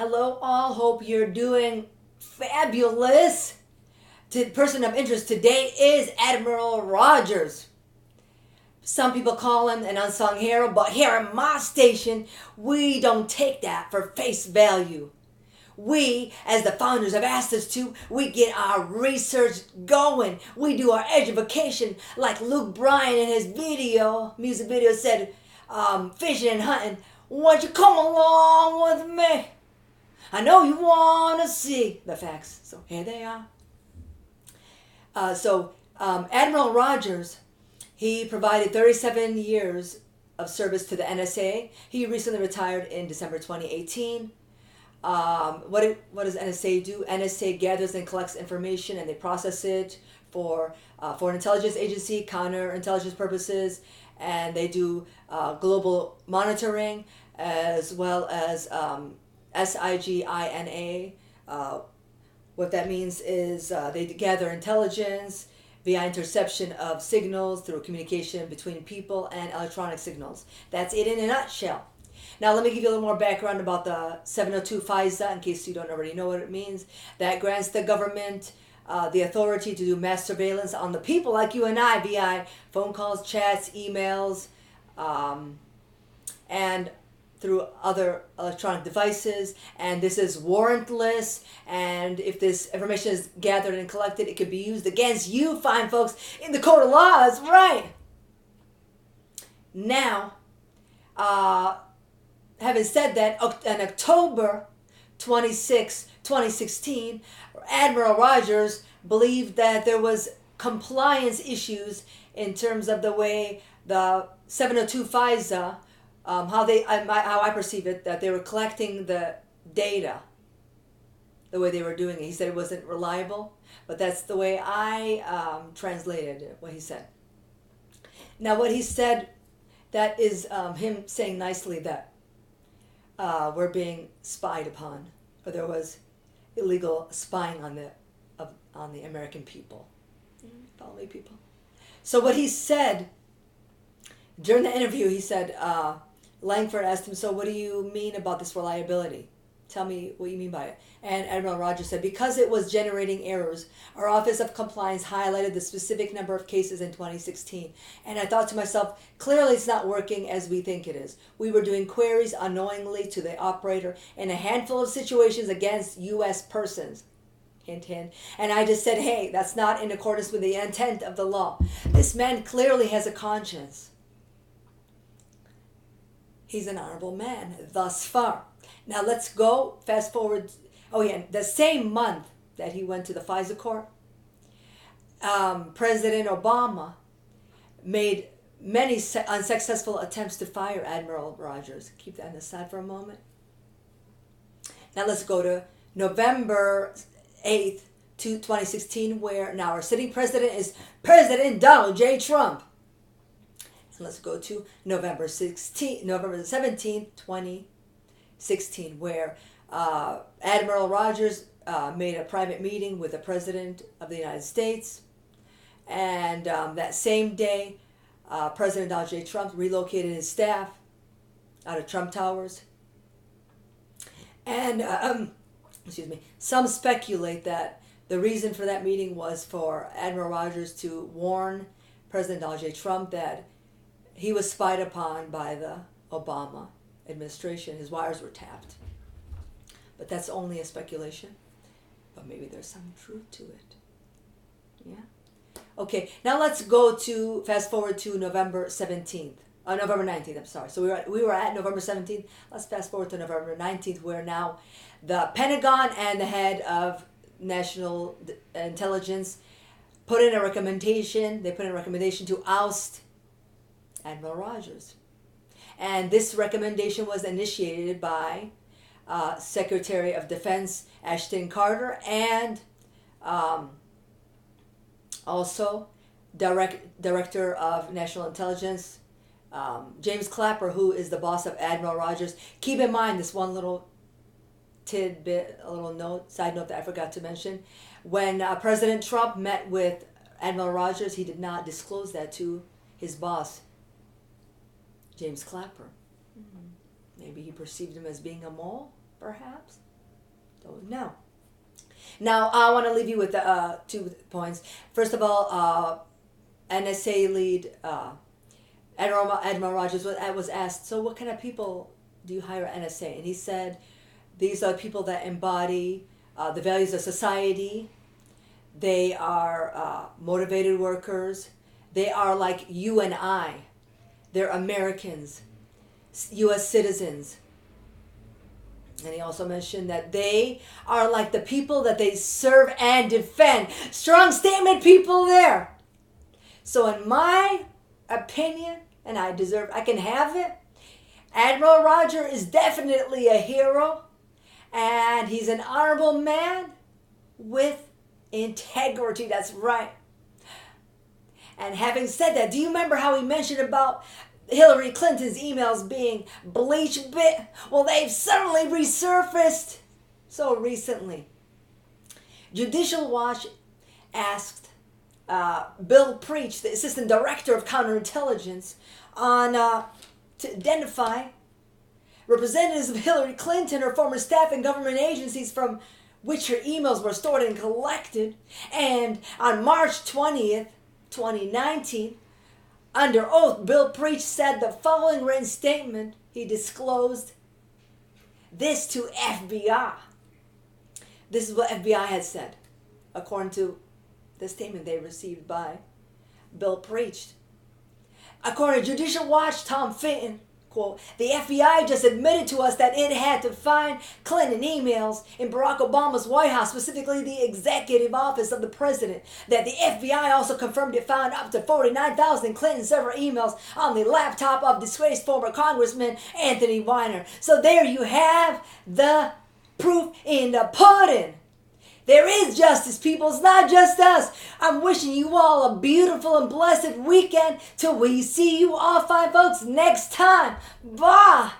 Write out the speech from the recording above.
Hello all, hope you're doing fabulous. Person of interest today is Admiral Rogers. Some people call him an unsung hero, but here in my station, we don't take that for face value. We, as the founders have asked us to, we get our research going. We do our education like Luke Bryan in his music video said, fishing and hunting. Won't you come along with me? I know you want to see the facts. So here they are. Admiral Rogers, he provided 37 years of service to the NSA. He recently retired in December 2018. What does NSA do? NSA gathers and collects information and they process it for foreign intelligence agency, counterintelligence purposes, and they do global monitoring as well as SIGINA. What that means is they gather intelligence via interception of signals through communication between people and electronic signals. That's it in a nutshell. Now let me give you a little more background about the 702 FISA in case you don't already know what it means. That grants the government the authority to do mass surveillance on the people like you and I via phone calls, chats, emails, and through other electronic devices, and this is warrantless, and if this information is gathered and collected, it could be used against you, fine folks, in the court of law. That's right. Now, having said that, on October 26, 2016, Admiral Rogers believed that there was compliance issues in terms of the way the 702 FISA, how I perceive it, that they were collecting the data the way they were doing it. He said it wasn't reliable, but that's the way I translated it, what he said. Now what he said, that is him saying nicely that we're being spied upon, or there was illegal spying on the American people. Follow me, people. So what he said during the interview, he said, Langford asked him, so what do you mean about this reliability? Tell me what you mean by it. And Admiral Rogers said, because it was generating errors, our Office of Compliance highlighted the specific number of cases in 2016. And I thought to myself, clearly it's not working as we think it is. We were doing queries unknowingly to the operator in a handful of situations against U.S. persons. Hint, hint. And I just said, hey, that's not in accordance with the intent of the law. This man clearly has a conscience. He's an honorable man thus far. Now let's go fast forward. Oh yeah, the same month that he went to the FISA court, President Obama made many unsuccessful attempts to fire Admiral Rogers. Keep that on the side for a moment. Now let's go to November 8th, 2016, where now our sitting president is President Donald J. Trump. Let's go to November 17th, 2016, where Admiral Rogers made a private meeting with the President of the United States. And that same day, President Donald J. Trump relocated his staff out of Trump Towers. And, some speculate that the reason for that meeting was for Admiral Rogers to warn President Donald J. Trump that he was spied upon by the Obama administration. His wires were tapped. But that's only a speculation. But maybe there's some truth to it. Yeah? Okay, now let's go to, fast forward to November 19th, I'm sorry. So we were at November 17th. Let's fast forward to November 19th, where now the Pentagon and the head of National Intelligence put in a recommendation. They put in a recommendation to oust Admiral Rogers. And this recommendation was initiated by Secretary of Defense Ashton Carter and also Director of National Intelligence James Clapper, who is the boss of Admiral Rogers. Keep in mind this one little tidbit, a little note, side note that I forgot to mention. When President Trump met with Admiral Rogers, he did not disclose that to his boss, James Clapper. Maybe he perceived him as being a mole, perhaps. Don't know. Now, I want to leave you with 2 points. First of all, NSA lead Admiral Rogers was asked, so what kind of people do you hire at NSA? And he said, these are people that embody the values of society. They are motivated workers. They are like you and I. They're Americans, U.S. citizens. And he also mentioned that they are like the people that they serve and defend. Strong statement, people there. So in my opinion, and I can have it, Admiral Roger is definitely a hero. And he's an honorable man with integrity. That's right. And having said that, do you remember how he mentioned about Hillary Clinton's emails being bleach bit? Well, they've suddenly resurfaced so recently. Judicial Watch asked Bill Preach, the Assistant Director of Counterintelligence, on to identify representatives of Hillary Clinton, her former staff, and government agencies from which her emails were stored and collected. And on March 20th, 2019, under oath, Bill Preach said the following written statement. He disclosed this to FBI. This is what FBI had said, according to the statement they received by Bill Preach. According to Judicial Watch, Tom Fitton, quote, the FBI just admitted to us that it had to find Clinton emails in Barack Obama's White House, specifically the executive office of the president. That the FBI also confirmed it found up to 49,000 Clinton server emails on the laptop of disgraced former Congressman Anthony Weiner. So there you have the proof in the pudding. There is justice, people. It's not just us. I'm wishing you all a beautiful and blessed weekend till we see you all fine folks next time. Bye.